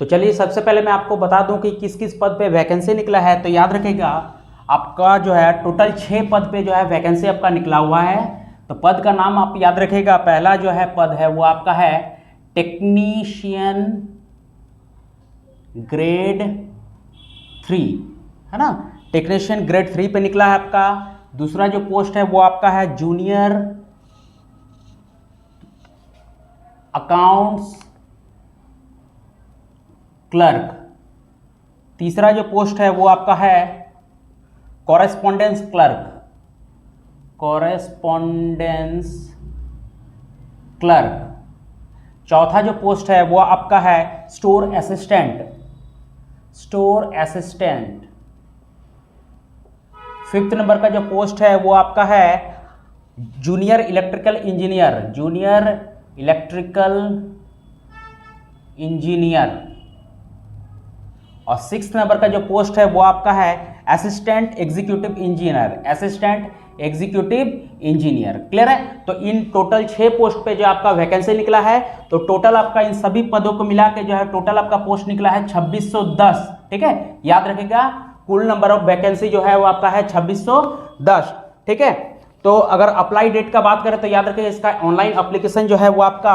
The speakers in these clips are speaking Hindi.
तो चलिए सबसे पहले मैं आपको बता दूं कि किस किस पद पे वैकेंसी निकला है। तो याद रखिएगा आपका जो है टोटल 6 पद पे जो है वैकेंसी आपका निकला हुआ है। तो पद का नाम आप याद रखिएगा, पहला जो है पद है वो आपका है टेक्नीशियन ग्रेड 3, है ना। टेक्नीशियन ग्रेड 3 पे निकला है आपका। दूसरा जो पोस्ट है वो आपका है जूनियर अकाउंट्स क्लर्क। तीसरा जो पोस्ट है वो आपका है कॉरेस्पॉन्डेंस क्लर्क, कॉरेस्पॉन्डेंस क्लर्क। चौथा जो पोस्ट है वो आपका है store assistant, store assistant. Fifth number का जो पोस्ट है वो आपका है junior electrical engineer, junior electrical engineer. और सिक्स नंबर का जो पोस्ट है वो आपका है assistant executive engineer, assistant executive engineer. Clear है। तो इन टोटल 6 पोस्ट पे जो आपका वैकेंसी निकला है, तो टोटल आपका इन सभी पदों को मिला के जो है टोटल आपका पोस्ट निकला है 2610। ठीक है, याद रखिएगा कुल नंबर ऑफ वैकेंसी जो है वो आपका है 2610। ठीक है। तो अगर अप्लाई डेट का बात करें तो याद रखिएगा इसका ऑनलाइन एप्लीकेशन जो है वो आपका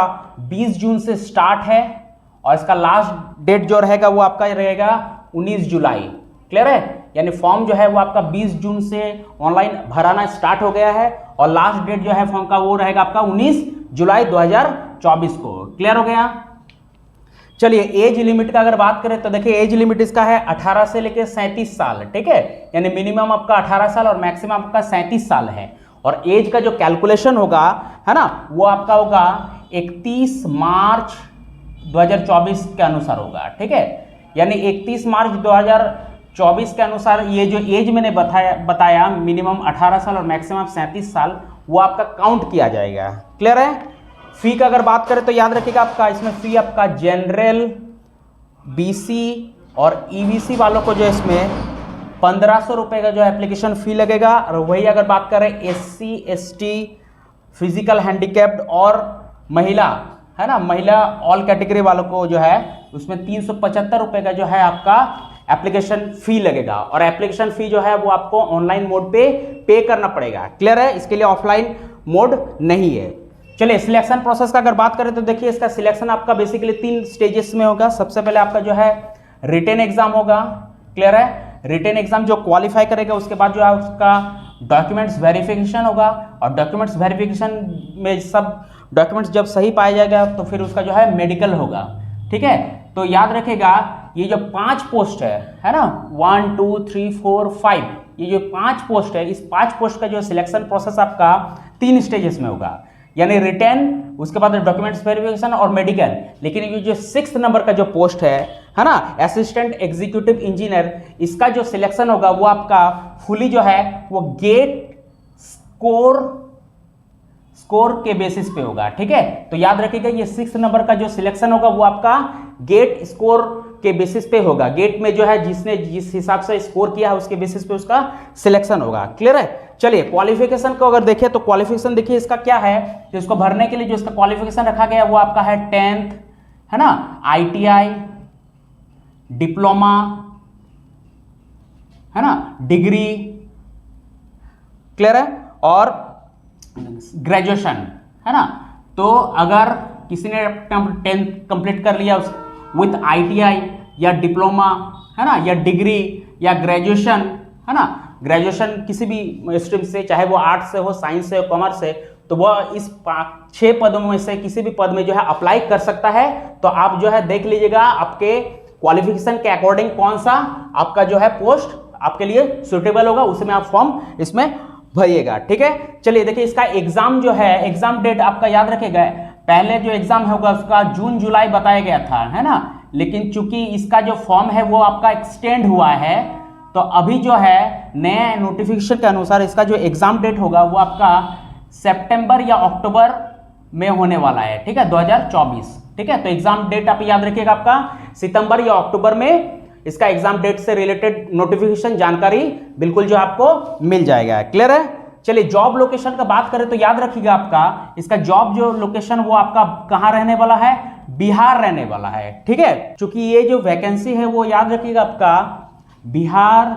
20 जून से स्टार्ट है और इसका लास्ट डेट जो रहेगा वो आपका रहेगा 19 जुलाई। क्लियर है। यानी फॉर्म जो है वो आपका 20 जून से ऑनलाइन भराना स्टार्ट हो गया है और लास्ट डेट जो है फॉर्म का वो रहेगा आपका 19 जुलाई 2024 को। क्लियर हो गया। चलिए एज लिमिट का अगर बात करें तो देखिए एज लिमिट इसका है 18 से लेकर 37 साल। ठीक है, यानी मिनिमम आपका 18 साल और मैक्सिमम आपका 37 साल है। और एज का जो कैलकुलेशन होगा, है ना, वो आपका होगा 31 मार्च 2024 के अनुसार होगा। ठीक है, यानी 31 मार्च 2024 के अनुसार ये जो एज मैंने बताया मिनिमम 18 साल और मैक्सिमम 37 साल, वो आपका काउंट किया जाएगा। क्लियर है। फी का अगर बात करें तो याद रखिएगा आपका इसमें फी आपका जनरल, बीसी और ईबीसी वालों को जो इसमें 1500 रुपये का जो एप्लीकेशन फी लगेगा। और वही अगर बात करें एससी, एसटी, फिजिकल हैंडीकैप्ड और महिला, है ना, महिला ऑल कैटेगरी वालों को जो है उसमें 375 रुपये का जो है आपका एप्लीकेशन फी लगेगा। और एप्लीकेशन फी जो है वो आपको ऑनलाइन मोड पे करना पड़ेगा। क्लियर है, इसके लिए ऑफलाइन मोड नहीं है। चलिए सिलेक्शन प्रोसेस का अगर बात करें तो देखिए इसका सिलेक्शन आपका बेसिकली 3 स्टेजेस में होगा। सबसे पहले आपका जो है रिटन एग्जाम होगा। क्लियर है। रिटन एग्जाम जो क्वालिफाई करेगा उसके बाद जो है उसका डॉक्यूमेंट्स वेरिफिकेशन होगा और डॉक्यूमेंट वेरिफिकेशन में सब डॉक्यूमेंट्स जब सही पाया जाएगा तो फिर उसका जो है मेडिकल होगा। ठीक है। तो याद रखेगा ये जो 5 पोस्ट है ना, 1 2 3 4 5, ये जो 5 पोस्ट है, इस 5 पोस्ट का जो सिलेक्शन प्रोसेस आपका 3 स्टेजेस में होगा, यानी रिटन, उसके बाद डॉक्यूमेंट्स वेरिफिकेशन और मेडिकल। लेकिन ये जो 6 नंबर का जो पोस्ट है ना, असिस्टेंट एग्जीक्यूटिव इंजीनियर, इसका जो सिलेक्शन होगा वो आपका फुली जो है वो गेट स्कोर के बेसिस पे होगा। ठीक है। तो याद रखिएगा ये 6 नंबर का जो सिलेक्शन होगा वो आपका गेट स्कोर के बेसिस पे होगा। गेट में जो है जिसने जिस हिसाब से स्कोर किया है उसके बेसिस पे उसका सिलेक्शन होगा। क्लियर है। चलिए क्वालिफिकेशन को अगर देखें तो क्वालिफिकेशन देखिए इसका क्या है, तो इसको भरने के लिए जो इसका क्वालिफिकेशन रखा गया वो आपका है 10th, है ना, ITI, डिप्लोमा, है ना, डिग्री। क्लियर है। और ग्रेजुएशन, है ना। तो अगर किसी ने 10th कंप्लीट कर लिया विथ ITI या डिप्लोमा, है ना, या डिग्री या ग्रेजुएशन, है ना, ग्रेजुएशन किसी भी स्ट्रीम से, चाहे वो आर्ट्स से हो, साइंस से हो, कॉमर्स से, तो वह इस 6 पदों में से किसी भी पद में जो है अप्लाई कर सकता है। तो आप जो है देख लीजिएगा आपके क्वालिफिकेशन के अकॉर्डिंग कौन सा आपका जो है पोस्ट आपके लिए सुटेबल होगा, उसमें आप फॉर्म इसमें भरिएगा। ठीक है। चलिए देखिए इसका एग्जाम जो है, एग्जाम डेट आपका याद रखेगा, पहले जो एग्जाम होगा उसका जून जुलाई बताया गया था, है ना, लेकिन चूंकि इसका जो फॉर्म है वो आपका एक्सटेंड हुआ है, तो अभी जो है नए नोटिफिकेशन के अनुसार इसका जो एग्जाम डेट होगा वो आपका सितंबर या अक्टूबर में होने वाला है। ठीक है, 2024। ठीक है। तो एग्जाम डेट आप याद रखिएगा आपका सितंबर या अक्टूबर में इसका एग्जाम डेट से रिलेटेड नोटिफिकेशन जानकारी बिल्कुल जो आपको मिल जाएगा। क्लियर है। चलिए जॉब लोकेशन का बात करें तो याद रखिएगा आपका इसका जॉब जो लोकेशन वो आपका कहां रहने वाला है, बिहार रहने वाला है। ठीक है, क्योंकि ये जो वैकेंसी है वो याद रखिएगा आपका बिहार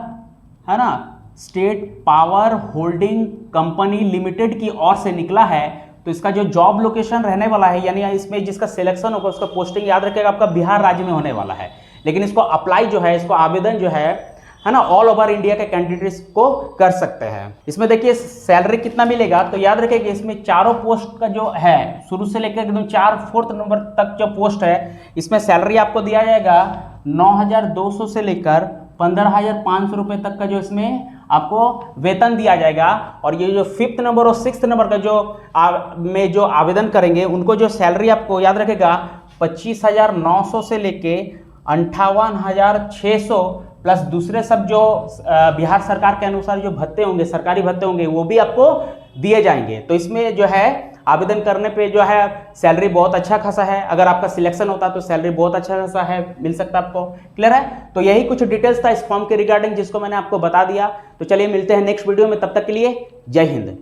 है ना state power holding company limited की ओर से निकला है। तो इसका जो जॉब लोकेशन रहने वाला है यानी इसमें जिसका सिलेक्शन होगा उसका पोस्टिंग याद रखिएगा आपका बिहार राज्य में होने वाला है। लेकिन इसको अप्लाई जो है, इसको आवेदन जो है ना ऑल ओवर इंडिया के कैंडिडेट्स को कर सकते हैं। इसमें देखिए सैलरी कितना मिलेगा, तो याद रखिए कि इसमें चारों पोस्ट का जो है शुरू से लेकर एकदम 4 नंबर तक जो पोस्ट है इसमें सैलरी आपको दिया जाएगा 9,200 से लेकर 15,500 रुपये तक का जो इसमें आपको वेतन दिया जाएगा। और ये जो 5th नंबर और 6th नंबर का जो आवेदन करेंगे उनको जो सैलरी आपको याद रखेगा 25,900 से लेके 58,600 प्लस दूसरे सब जो बिहार सरकार के अनुसार जो भत्ते होंगे, सरकारी भत्ते होंगे वो भी आपको दिए जाएंगे। तो इसमें जो है आवेदन करने पे जो है सैलरी बहुत अच्छा खासा है। अगर आपका सिलेक्शन होता तो सैलरी बहुत अच्छा खासा है, मिल सकता है आपको। क्लियर है? तो यही कुछ डिटेल्स था इस फॉर्म के रिगार्डिंग जिसको मैंने आपको बता दिया। तो चलिए मिलते हैं नेक्स्ट वीडियो में, तब तक के लिए जय हिंद।